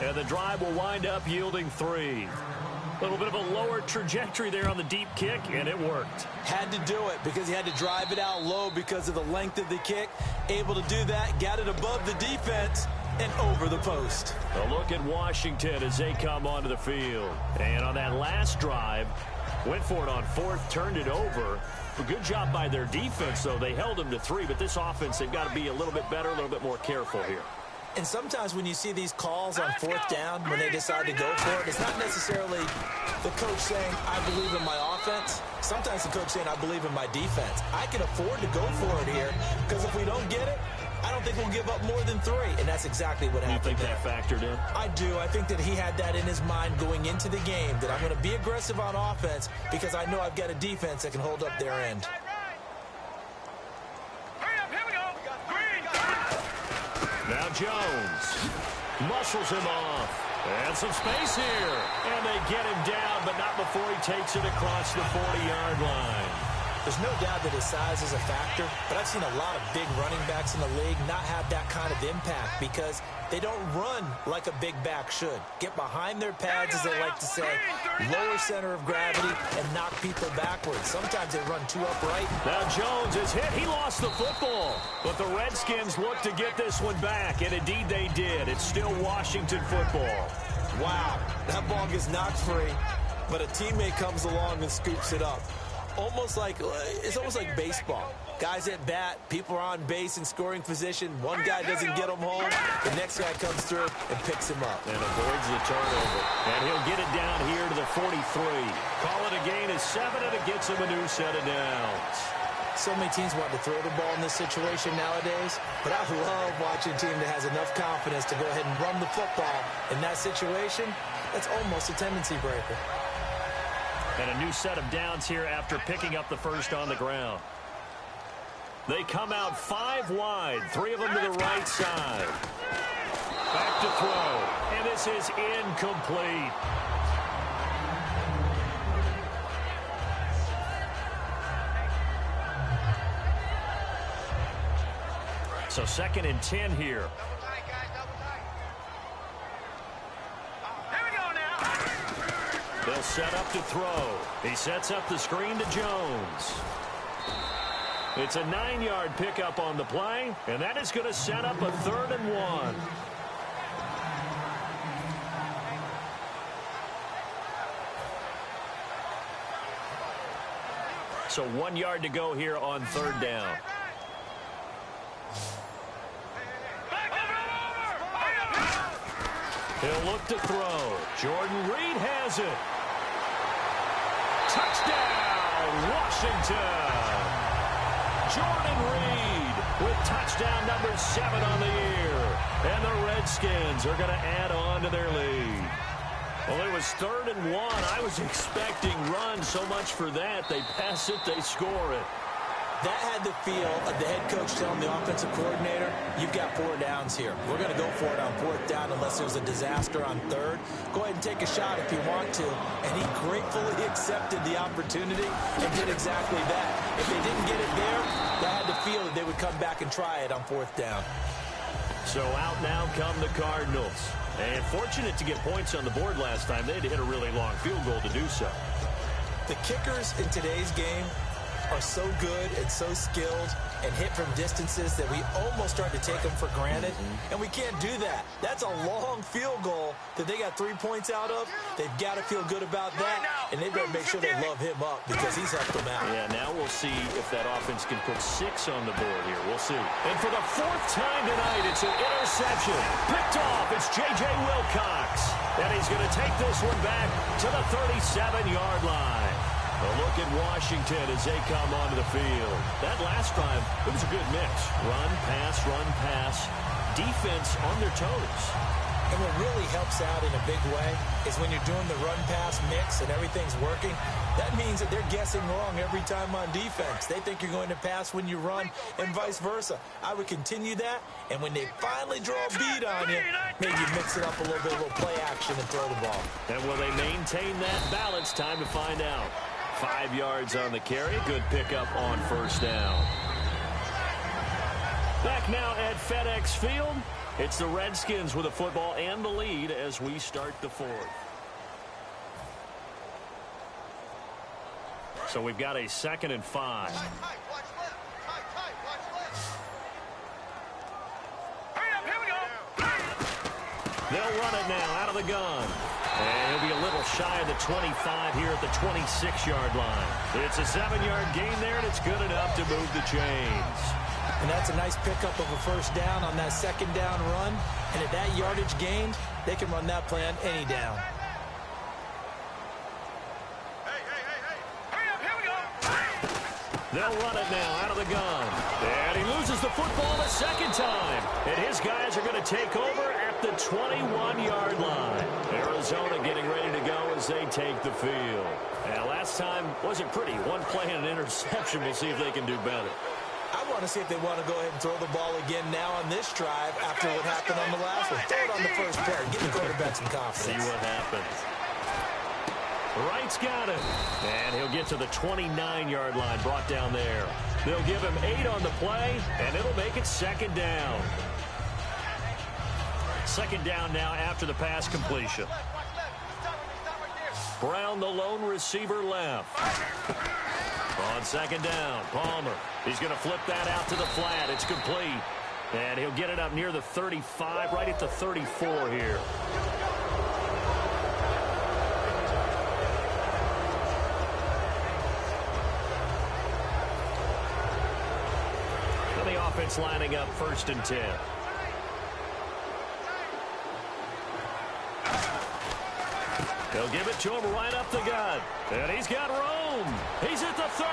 And the drive will wind up yielding 3. A little bit of a lower trajectory there on the deep kick, and it worked. Had to do it because he had to drive it out low because of the length of the kick. Able to do that, got it above the defense and over the post. A look at Washington as they come onto the field. And on that last drive, went for it on 4th, turned it over. A good job by their defense, though. They held them to 3, but this offense, they've got to be a little bit better, a little bit more careful here. And sometimes when you see these calls on 4th down, when they decide to go for it, it's not necessarily the coach saying, I believe in my offense. Sometimes the coach saying, I believe in my defense. I can afford to go for it here because if we don't get it, I don't think we'll give up more than 3. And that's exactly what happened. You think that factored in? I do. I think that he had that in his mind going into the game, that I'm going to be aggressive on offense because I know I've got a defense that can hold up their end. Now Jones muscles him off. And some space here. And they get him down, but not before he takes it across the 40-yard line. There's no doubt that his size is a factor, but I've seen a lot of big running backs in the league not have that kind of impact because they don't run like a big back should. Get behind their pads, as they like to say, lower center of gravity, and knock people backwards. Sometimes they run too upright. Now Jones is hit. He lost the football. But the Redskins look to get this one back, and indeed they did. It's still Washington football. Wow, that ball gets knocked free, but a teammate comes along and scoops it up. It's almost like baseball. Guys at bat, people are on base in scoring position. One guy doesn't get him home. The next guy comes through and picks him up. And avoids the turnover. And he'll get it down here to the 43. Call it a gain of 7, and it gets him a new set of downs. So many teams want to throw the ball in this situation nowadays, but I love watching a team that has enough confidence to go ahead and run the football. In that situation, that's almost a tendency breaker. And a new set of downs here after picking up the first on the ground. They come out 5 wide, 3 of them to the right side. Back to throw, and this is incomplete. So 2nd and 10 here. They'll set up to throw. He sets up the screen to Jones. It's a 9-yard pickup on the play, and that is going to set up a 3rd and 1. So 1 yard to go here on 3rd down. He'll look to throw. Jordan Reed has it. Touchdown, Washington. Jordan Reed with touchdown number 7 on the year. And the Redskins are going to add on to their lead. Well, it was 3rd and 1. I was expecting run, so much for that. They pass it, they score it. That had the feel of the head coach telling the offensive coordinator, you've got 4 downs here. We're going to go for it on 4th down unless there's a disaster on 3rd. Go ahead and take a shot if you want to. And he gratefully accepted the opportunity and did exactly that. If they didn't get it there, they had the feel that they would come back and try it on 4th down. So out now come the Cardinals. And fortunate to get points on the board last time. They had to hit a really long field goal to do so. The kickers in today's game are so good and so skilled and hit from distances that we almost start to take them for granted. And we can't do that. That's a long field goal that they got 3 points out of. They've got to feel good about that, and they better make sure they love him up because he's helped them out. Yeah, now we'll see if that offense can put 6 on the board here. We'll see. And for the 4th time tonight, it's an interception. Picked off. It's J.J. Wilcox. And he's going to take this one back to the 37-yard line. A look at Washington as they come onto the field. That last drive, it was a good mix. Run, pass, defense on their toes. And what really helps out in a big way is when you're doing the run-pass mix and everything's working, that means that they're guessing wrong every time on defense. They think you're going to pass when you run and vice versa. I would continue that, and when they finally draw a bead on you, maybe you mix it up a little bit, a little play action and throw the ball. And will they maintain that balance? Time to find out. 5 yards on the carry. Good pickup on 1st down. Back now at FedEx Field. It's the Redskins with the football and the lead as we start the 4th. So we've got a 2nd and 5. They'll run it now out of the gun. And he'll be a little shy of the 25 here at the 26-yard line. It's a 7-yard gain there, and it's good enough to move the chains. And that's a nice pickup of a 1st down on that 2nd down run. And at that yardage gained, they can run that play on any down. They'll run it now out of the gun. And he loses the football the 2nd time. And his guys are going to take over at the 21-yard line. Arizona getting ready to go as they take the field. And last time wasn't pretty. One play and an interception. We'll see if they can do better. I want to see if they want to go ahead and throw the ball again now on this drive after what happened on the last one. Throw it on the first play. Give the quarterback some confidence. See what happens. Wright's got it. And he'll get to the 29-yard line, brought down there. They'll give him 8 on the play, and it'll make it 2nd down. 2nd down now after the pass completion. Brown, the lone receiver, left. On 2nd down, Palmer. He's going to flip that out to the flat. It's complete. And he'll get it up near the 35, right at the 34 here. And the offense lining up 1st and 10. They'll give it to him right up the gut. And he's got room. He's at the 30.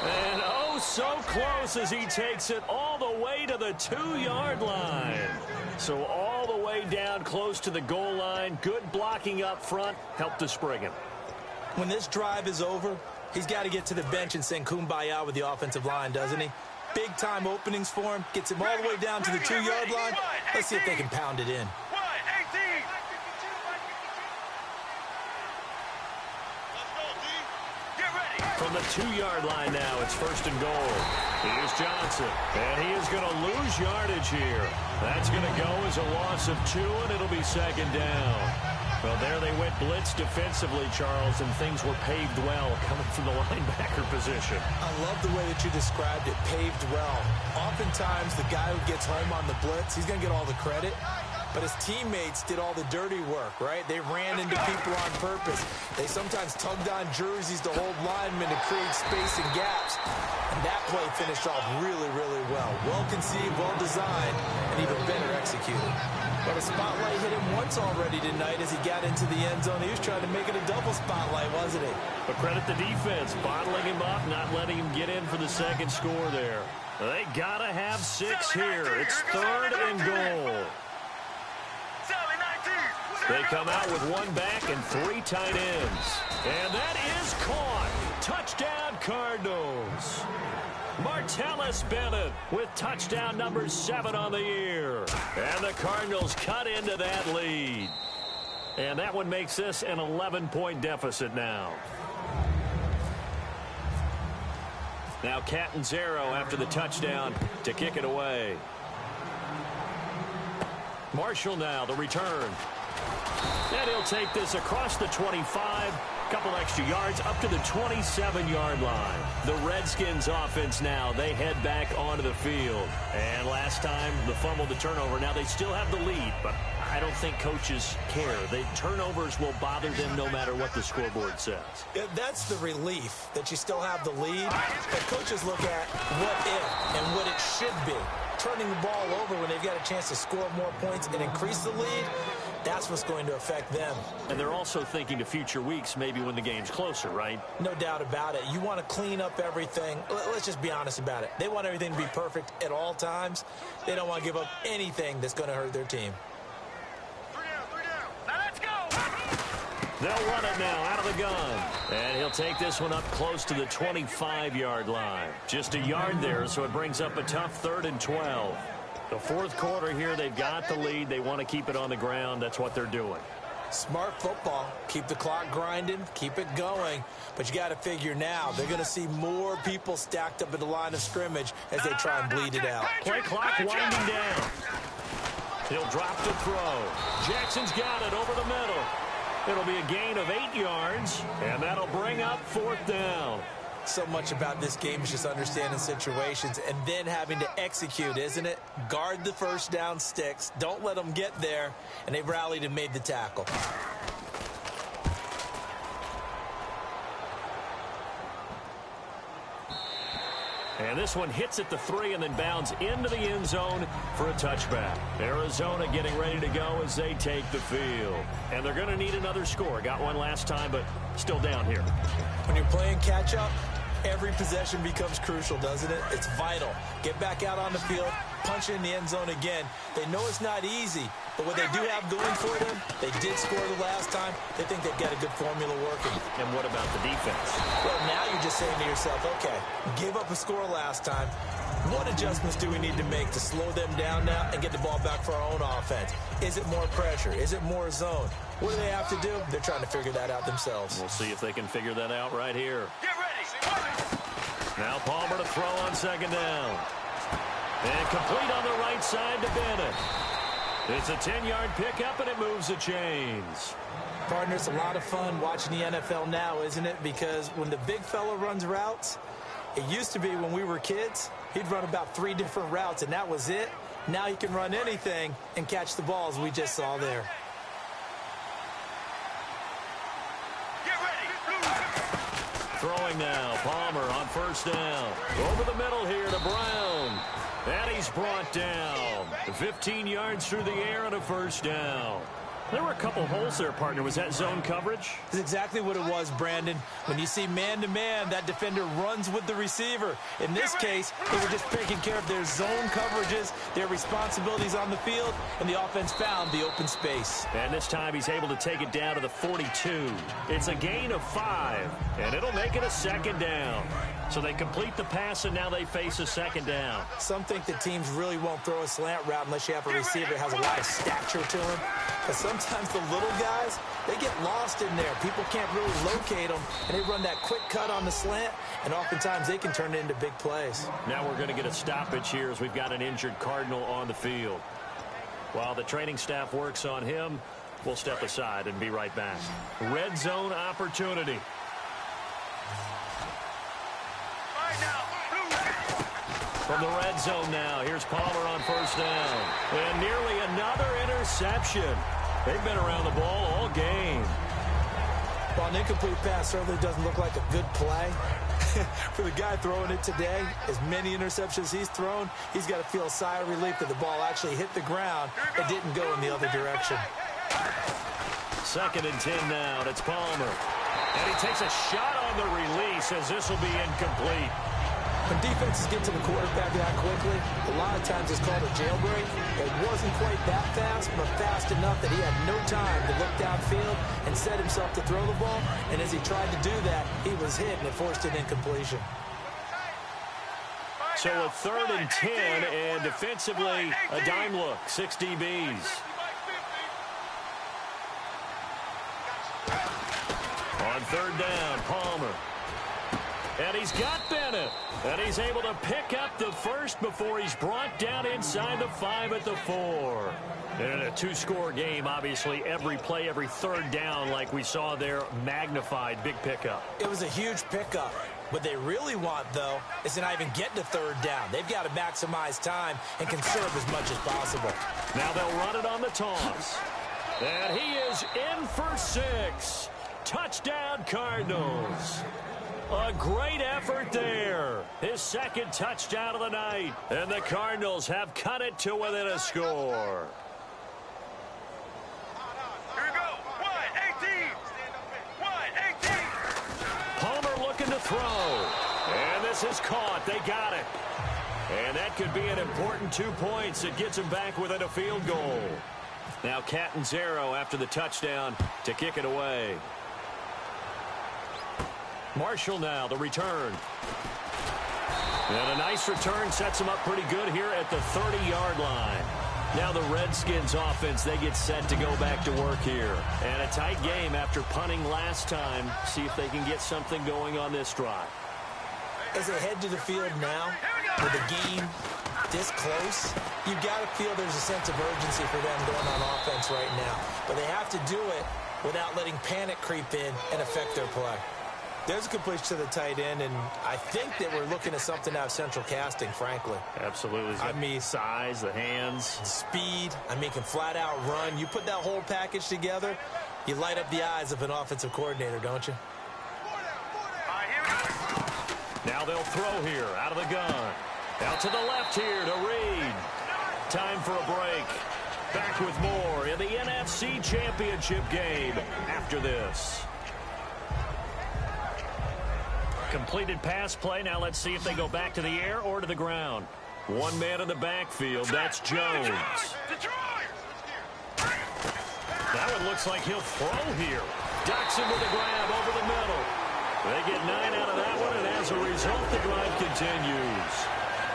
And oh, so close as he takes it all the way to the 2-yard line. So all the way down close to the goal line. Good blocking up front. Helped to spring him. When this drive is over, he's got to get to the bench and sing Kumbaya with the offensive line, doesn't he? Big-time openings for him. Gets him all the way down to the 2-yard line. Let's see if they can pound it in. From the 2-yard line now, it's 1st and goal. Here's Johnson, and he is going to lose yardage here. That's going to go as a loss of 2, and it'll be 2nd down. Well, there they went blitz defensively, Charles, and things were paved well coming from the linebacker position. I love the way that you described it, paved well. Oftentimes, the guy who gets home on the blitz, he's going to get all the credit. But his teammates did all the dirty work, right? They ran into people on purpose. They sometimes tugged on jerseys to hold linemen to create space and gaps. And that play finished off really, really well. Well conceived, well designed, and even better executed. But a spotlight hit him once already tonight as he got into the end zone. He was trying to make it a double spotlight, wasn't he? But credit the defense, bottling him up, not letting him get in for the 2nd score there. They got to have 6 here. It's 3rd and goal. They come out with 1 back and 3 tight ends. And that is caught. Touchdown, Cardinals. Martellus Bennett with touchdown number 7 on the year. And the Cardinals cut into that lead. And that one makes this an 11-point deficit now. Now Catanzaro after the touchdown to kick it away. Marshall now, the return. And he'll take this across the 25, couple extra yards up to the 27-yard line. The Redskins offense now, they head back onto the field. And last time, the fumble, the turnover. Now they still have the lead, but I don't think coaches care. The turnovers will bother them no matter what the scoreboard says. Yeah, that's the relief, that you still have the lead. But coaches look at what if and what it should be. Turning the ball over when they've got a chance to score more points and increase the lead, that's what's going to affect them. And they're also thinking to future weeks, maybe when the game's closer, right? No doubt about it. You want to clean up everything. Let's just be honest about it. They want everything to be perfect at all times. They don't want to give up anything that's going to hurt their team. 3 down. Now let's go. They'll run it now out of the gun. And he'll take this one up close to the 25-yard line. Just a yard there, so it brings up a tough 3rd and 12. The 4th quarter here, they've got the lead. They want to keep it on the ground. That's what they're doing. Smart football. Keep the clock grinding. Keep it going. But you got to figure now, they're going to see more people stacked up at the line of scrimmage as they try and bleed it out. Play clock winding down. He'll drop to throw. Jackson's got it over the middle. It'll be a gain of 8 yards, and that'll bring up 4th down. So much about this game is just understanding situations and then having to execute, isn't it? Guard the first down sticks. Don't let them get there. And they rallied and made the tackle. And this one hits at the 3 and then bounds into the end zone for a touchback. Arizona getting ready to go as they take the field. And they're going to need another score. Got one last time, but still down here. When you're playing catch-up, every possession becomes crucial, doesn't it? It's vital. Get back out on the field, punch it in the end zone again. They know it's not easy, but what they do have going for them, they did score the last time. They think they've got a good formula working. And what about the defense? Well, now you're just saying to yourself, okay, gave up a score last time. What adjustments do we need to make to slow them down now and get the ball back for our own offense? Is it more pressure? Is it more zone? What do they have to do? They're trying to figure that out themselves. We'll see if they can figure that out right here. Get ready. Now Palmer to throw on second down. And complete on the right side to Bennett. It's a 10-yard pickup, and it moves the chains. Partner, it's a lot of fun watching the NFL now, isn't it? Because when the big fella runs routes, it used to be when we were kids, he'd run about 3 different routes, and that was it. Now he can run anything and catch the balls we just saw there. Get ready. Throwing now, Palmer on first down. Over the middle here to Brown. And he's brought down. 15 yards through the air and a first down. There were a couple holes there, partner. Was that zone coverage? That's exactly what it was, Brandon. When you see man-to-man, that defender runs with the receiver. In this case, they were just taking care of their zone coverages, their responsibilities on the field, and the offense found the open space. And this time he's able to take it down to the 42. It's a gain of 5, and it'll make it a second down. So they complete the pass, and now they face a second down. Some think that teams really won't throw a slant route unless you have a receiver that has a lot of stature to him. But sometimes the little guys, they get lost in there. People can't really locate them, and they run that quick cut on the slant, and oftentimes they can turn it into big plays. Now we're going to get a stoppage here as we've got an injured Cardinal on the field. While the training staff works on him, we'll step aside and be right back. Red zone opportunity. From the red zone now, here's Palmer on first down. And nearly another interception. They've been around the ball all game. Well, an incomplete pass certainly doesn't look like a good play. For the guy throwing it today, as many interceptions he's thrown, he's got to feel a sigh of relief that the ball actually hit the ground and didn't go in the other direction. 2nd and 10 now. It's Palmer. And he takes a shot on the release as this will be incomplete. When defenses get to the quarterback that quickly, a lot of times it's called a jailbreak. It wasn't quite that fast, but fast enough that he had no time to look downfield and set himself to throw the ball. And as he tried to do that, he was hit, and it forced an incompletion. So a 3rd and 10, and defensively, a dime look, 6 DBs. On 3rd down, Palmer. And he's got Bennett. And he's able to pick up the first before he's brought down inside the 5 at the 4. And in a 2-score game, obviously, every play, every 3rd down, like we saw there, magnified, big pickup. It was a huge pickup. What they really want, though, is to not even get to 3rd down. They've got to maximize time and conserve as much as possible. Now they'll run it on the toss. And he is in for 6. Touchdown, Cardinals. A great effort there. His 2nd touchdown of the night. And the Cardinals have cut it to within a score. Here we go. 1-18. Palmer looking to throw. And this is caught. They got it. And that could be an important 2 points. It gets him back within a field goal. Now Catanzaro after the touchdown to kick it away. Marshall now, the return. And a nice return sets him up pretty good here at the 30-yard line. Now the Redskins offense, they get set to go back to work here. And a tight game after punting last time. See if they can get something going on this drive. As they head to the field now, with the game this close, you've got to feel there's a sense of urgency for them going on offense right now. But they have to do it without letting panic creep in and affect their play. There's a completion to the tight end, and I think that we're looking at something out of central casting, frankly. Absolutely. I mean, size, the hands. Speed. I mean, can flat out run. You put that whole package together, you light up the eyes of an offensive coordinator, don't you? Now they'll throw here out of the gun. Out to the left here to Reed. Time for a break. Back with more in the NFC Championship game after this. Completed pass play. Now let's see if they go back to the air or to the ground. One man in the backfield. That's Jones. That one looks like he'll throw here. Doxson with a grab over the middle. They get 9 out of that one, and as a result, the drive continues.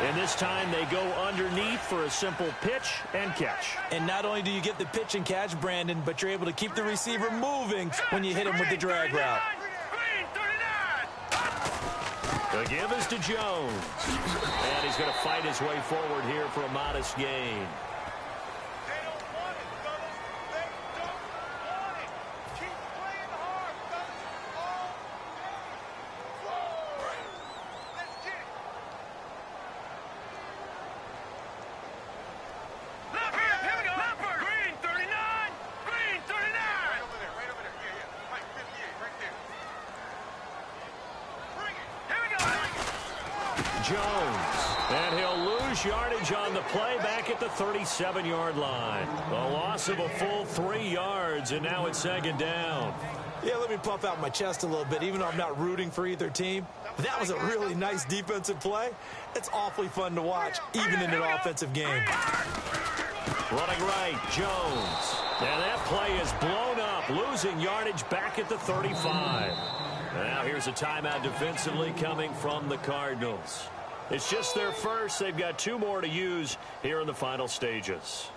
And this time they go underneath for a simple pitch and catch. And not only do you get the pitch and catch, Brandon, but you're able to keep the receiver moving when you hit him with the drag route. The give is to Jones. And he's going to fight his way forward here for a modest gain. Jones, and he'll lose yardage on the play back at the 37-yard line. A loss of a full 3 yards, and now it's second down. Yeah, let me puff out my chest a little bit, even though I'm not rooting for either team. That was a really nice defensive play. It's awfully fun to watch, even in an offensive game. Running right, Jones. And that play is blown up, losing yardage back at the 35. And now here's a timeout defensively coming from the Cardinals. It's just their first. They've got 2 more to use here in the final stages.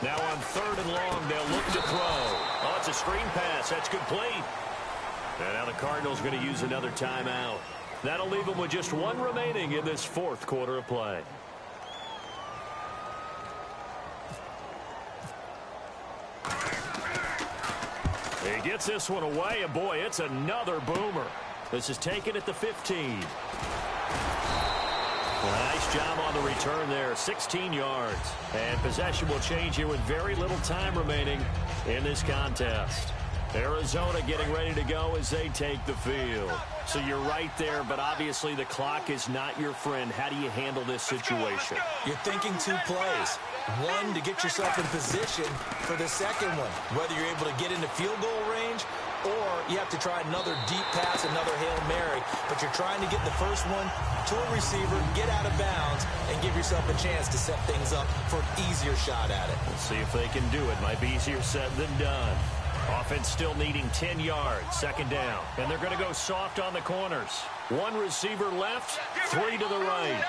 Now on 3rd and long, they'll look to throw. Oh, it's a screen pass. That's complete. And now the Cardinals going to use another timeout. That'll leave them with just 1 remaining in this 4th quarter of play. He gets this one away, and boy, it's another boomer. This is taken at the 15. Well, nice job on the return there, 16 yards. And possession will change here with very little time remaining in this contest. Arizona getting ready to go as they take the field. So you're right there, but obviously the clock is not your friend. How do you handle this situation? You're thinking 2 plays. One, to get yourself in position for the second one, whether you're able to get into field goal range or you have to try another deep pass, another Hail Mary. But you're trying to get the first one to a receiver, get out of bounds, and give yourself a chance to set things up for an easier shot at it. We'll see if they can do it. Might be easier said than done. Offense still needing 10 yards, second down. And they're going to go soft on the corners. 1 receiver left, 3 to the right.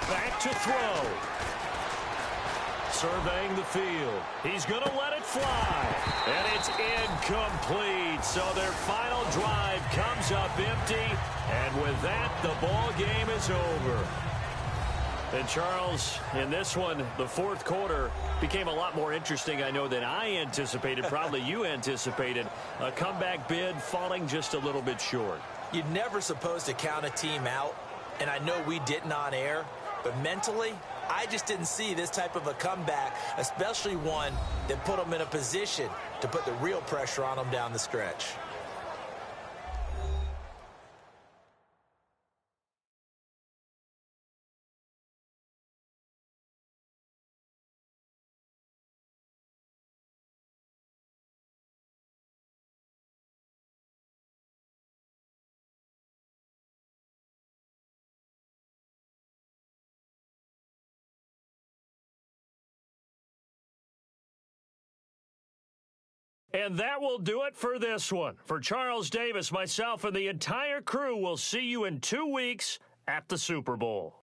Back to throw. Surveying the field. He's going to let it fly. And it's incomplete. So their final drive comes up empty. And with that, the ball game is over. And Charles, in this one, the 4th quarter became a lot more interesting, I know, than I anticipated. Probably you anticipated. A comeback bid falling just a little bit short. You're never supposed to count a team out. And I know we didn't on air. But mentally, I just didn't see this type of a comeback, especially one that put them in a position to put the real pressure on them down the stretch. And that will do it for this one. For Charles Davis, myself, and the entire crew, will see you in 2 weeks at the Super Bowl.